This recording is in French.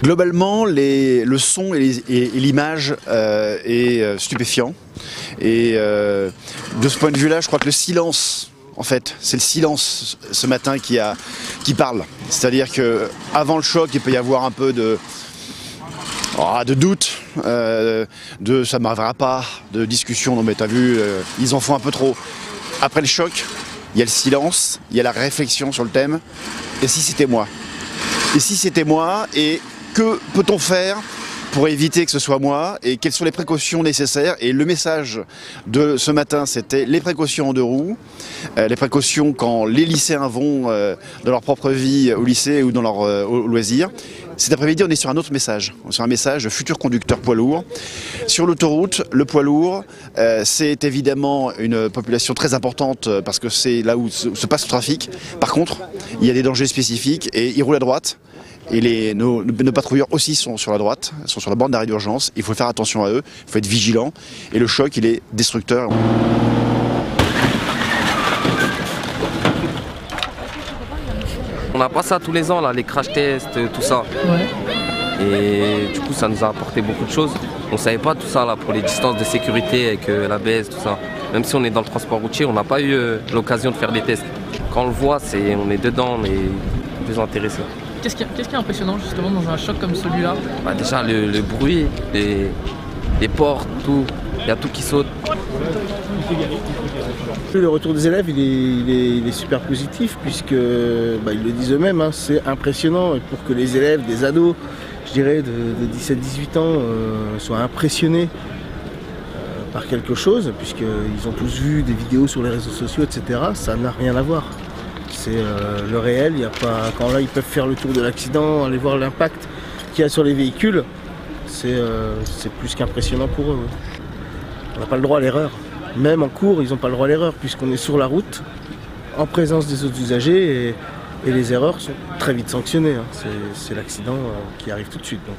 Globalement, le son et l'image est stupéfiant. Et de ce point de vue-là, je crois que le silence, en fait, c'est le silence ce matin qui parle. C'est-à-dire qu'avant le choc, il peut y avoir un peu de doute, de ça ne m'arrivera pas, de discussion, non mais t'as vu, ils en font un peu trop. Après le choc, il y a le silence, il y a la réflexion sur le thème. Et si c'était moi? Et si c'était moi? Et que peut-on faire pour éviter que ce soit moi? Et quelles sont les précautions nécessaires? Et le message de ce matin, c'était les précautions en deux roues, les précautions quand les lycéens vont dans leur propre vie au lycée ou dans leur loisirs. Cet après-midi, on est sur un autre message. On est sur un message de futur conducteur poids lourd. Sur l'autoroute, le poids lourd, c'est évidemment une population très importante parce que c'est là où se passe le trafic. Par contre, il y a des dangers spécifiques et ils roulent à droite. Et nos patrouilleurs aussi sont sur la droite, sont sur la bande d'arrêt d'urgence. Il faut faire attention à eux, il faut être vigilant. Et le choc, il est destructeur. On n'a pas ça tous les ans, là, les crash tests, tout ça. Ouais. Et du coup, ça nous a apporté beaucoup de choses. On ne savait pas tout ça là, pour les distances de sécurité avec l'ABS, tout ça. Même si on est dans le transport routier, on n'a pas eu l'occasion de faire des tests. Quand on le voit, on est dedans, on est plus intéressé. Qu'est-ce qui est impressionnant justement dans un choc comme celui-là? Déjà le bruit, les portes, tout, il y a tout qui saute. Le retour des élèves il est super positif puisque ils le disent eux-mêmes, hein, c'est impressionnant. Et pour que les élèves, des ados, je dirais de 17-18 ans, soient impressionnés par quelque chose, puisqu'ils ont tous vu des vidéos sur les réseaux sociaux, etc., ça n'a rien à voir. C'est le réel, il y a pas. Quand là ils peuvent faire le tour de l'accident, aller voir l'impact qu'il y a sur les véhicules, c'est plus qu'impressionnant pour eux. Ouais. On n'a pas le droit à l'erreur. Même en cours, ils n'ont pas le droit à l'erreur, puisqu'on est sur la route, en présence des autres usagers, et les erreurs sont très vite sanctionnées. Hein. C'est l'accident qui arrive tout de suite. Donc,